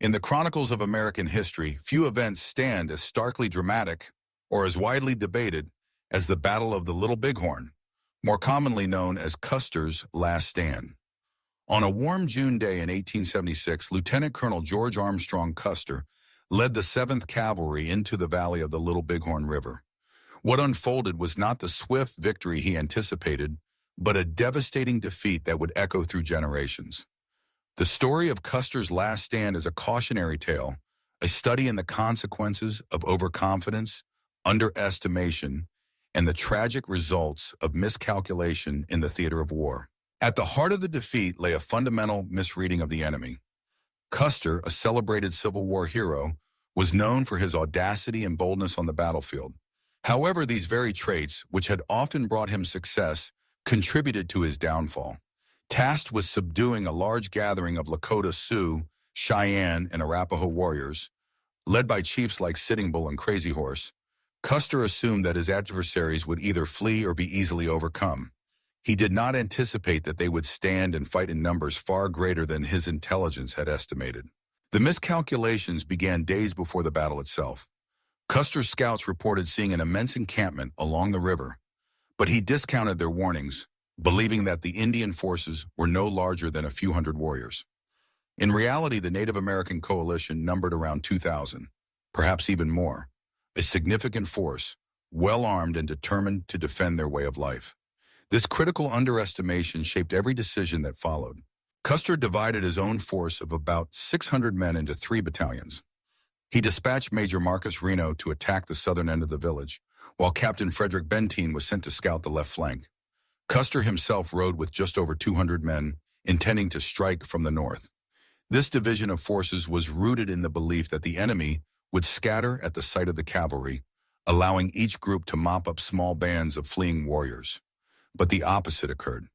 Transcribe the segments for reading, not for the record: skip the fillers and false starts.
In the chronicles of American history, few events stand as starkly dramatic or as widely debated as the Battle of the Little Bighorn, more commonly known as Custer's Last Stand. On a warm June day in 1876, Lieutenant Colonel George Armstrong Custer led the 7th Cavalry into the valley of the Little Bighorn River. What unfolded was not the swift victory he anticipated, but a devastating defeat that would echo through generations. The story of Custer's Last Stand is a cautionary tale, a study in the consequences of overconfidence, underestimation, and the tragic results of miscalculation in the theater of war. At the heart of the defeat lay a fundamental misreading of the enemy. Custer, a celebrated Civil War hero, was known for his audacity and boldness on the battlefield. However, these very traits, which had often brought him success, contributed to his downfall. Tasked with subduing a large gathering of Lakota Sioux, Cheyenne, and Arapaho warriors, led by chiefs like Sitting Bull and Crazy Horse, Custer assumed that his adversaries would either flee or be easily overcome. He did not anticipate that they would stand and fight in numbers far greater than his intelligence had estimated. The miscalculations began days before the battle itself. Custer's scouts reported seeing an immense encampment along the river, but he discounted their warnings, believing that the Indian forces were no larger than a few hundred warriors. In reality, the Native American coalition numbered around 2,000, perhaps even more, a significant force, well-armed and determined to defend their way of life. This critical underestimation shaped every decision that followed. Custer divided his own force of about 600 men into 3 battalions. He dispatched Major Marcus Reno to attack the southern end of the village, while Captain Frederick Benteen was sent to scout the left flank. Custer himself rode with just over 200 men, intending to strike from the north. This division of forces was rooted in the belief that the enemy would scatter at the sight of the cavalry, allowing each group to mop up small bands of fleeing warriors. But the opposite occurred.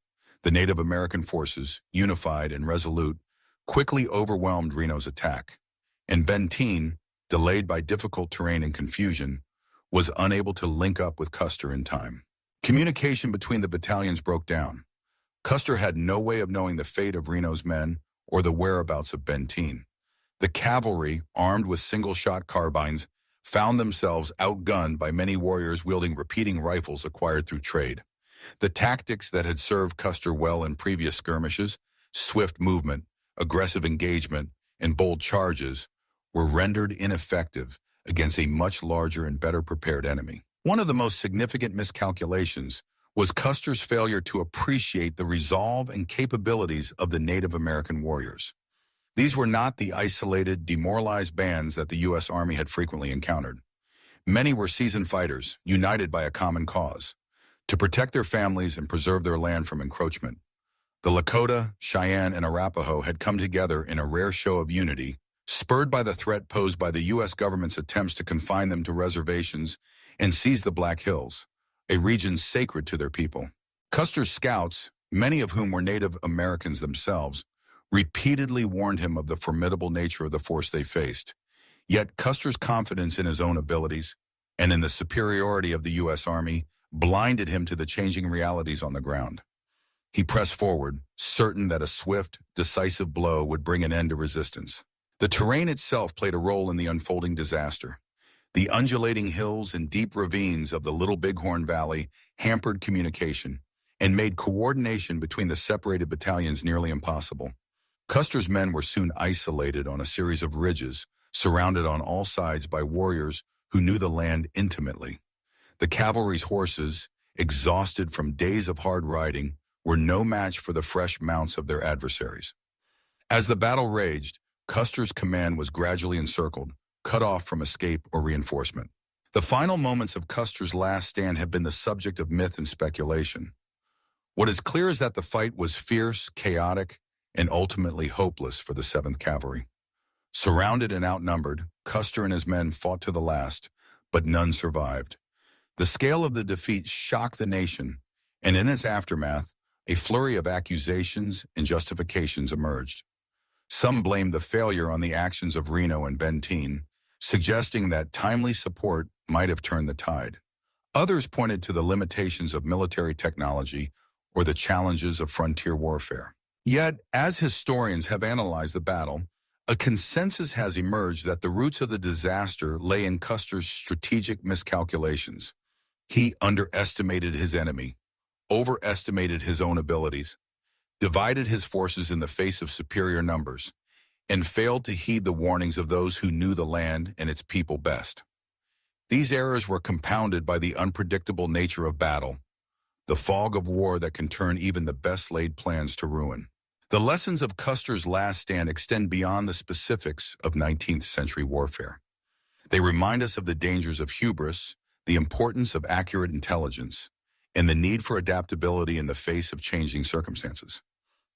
The Native American forces, unified and resolute, quickly overwhelmed Reno's attack, and Benteen, delayed by difficult terrain and confusion, was unable to link up with Custer in time. Communication between the battalions broke down. Custer had no way of knowing the fate of Reno's men or the whereabouts of Benteen. The cavalry, armed with single-shot carbines, found themselves outgunned by many warriors wielding repeating rifles acquired through trade. The tactics that had served Custer well in previous skirmishes, swift movement, aggressive engagement, and bold charges, were rendered ineffective against a much larger and better prepared enemy. One of the most significant miscalculations was Custer's failure to appreciate the resolve and capabilities of the Native American warriors. These were not the isolated, demoralized bands that the U.S. Army had frequently encountered. Many were seasoned fighters, united by a common cause, to protect their families and preserve their land from encroachment. The Lakota, Cheyenne, and Arapaho had come together in a rare show of unity, spurred by the threat posed by the U.S. government's attempts to confine them to reservations and seize the Black Hills, a region sacred to their people. Custer's scouts, many of whom were Native Americans themselves, repeatedly warned him of the formidable nature of the force they faced. Yet Custer's confidence in his own abilities and in the superiority of the U.S. Army blinded him to the changing realities on the ground. He pressed forward, certain that a swift, decisive blow would bring an end to resistance. The terrain itself played a role in the unfolding disaster. The undulating hills and deep ravines of the Little Bighorn Valley hampered communication and made coordination between the separated battalions nearly impossible. Custer's men were soon isolated on a series of ridges, surrounded on all sides by warriors who knew the land intimately. The cavalry's horses, exhausted from days of hard riding, were no match for the fresh mounts of their adversaries. As the battle raged, Custer's command was gradually encircled, cut off from escape or reinforcement. The final moments of Custer's last stand have been the subject of myth and speculation. What is clear is that the fight was fierce, chaotic, and ultimately hopeless for the 7th Cavalry. Surrounded and outnumbered, Custer and his men fought to the last, but none survived. The scale of the defeat shocked the nation, and in its aftermath, a flurry of accusations and justifications emerged. Some blamed the failure on the actions of Reno and Benteen, suggesting that timely support might have turned the tide. Others pointed to the limitations of military technology or the challenges of frontier warfare. Yet, as historians have analyzed the battle, A consensus has emerged that the roots of the disaster lay in Custer's strategic miscalculations. He underestimated his enemy, overestimated his own abilities, divided his forces in the face of superior numbers, and failed to heed the warnings of those who knew the land and its people best. These errors were compounded by the unpredictable nature of battle, the fog of war that can turn even the best-laid plans to ruin. The lessons of Custer's last stand extend beyond the specifics of 19th century warfare. They remind us of the dangers of hubris, the importance of accurate intelligence, and the need for adaptability in the face of changing circumstances.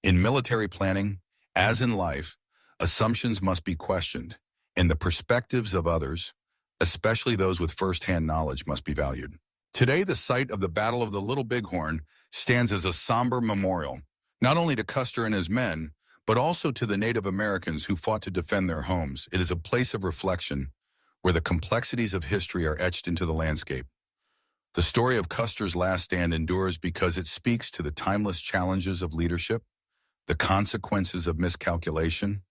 In military planning, as in life, assumptions must be questioned, and the perspectives of others, especially those with first-hand knowledge, must be valued. Today, the site of the Battle of the Little Bighorn stands as a somber memorial, not only to Custer and his men, but also to the Native Americans who fought to defend their homes. It is a place of reflection where the complexities of history are etched into the landscape. The story of Custer's last stand endures because it speaks to the timeless challenges of leadership, the consequences of miscalculation,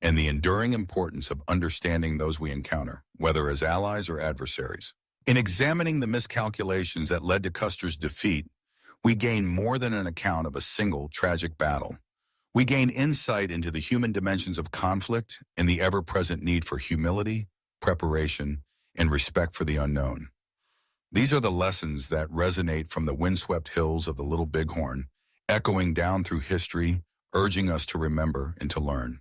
and the enduring importance of understanding those we encounter, whether as allies or adversaries. In examining the miscalculations that led to Custer's defeat, we gain more than an account of a single tragic battle. We gain insight into the human dimensions of conflict and the ever-present need for humility, preparation, and respect for the unknown. These are the lessons that resonate from the windswept hills of the Little Bighorn, echoing down through history, urging us to remember and to learn.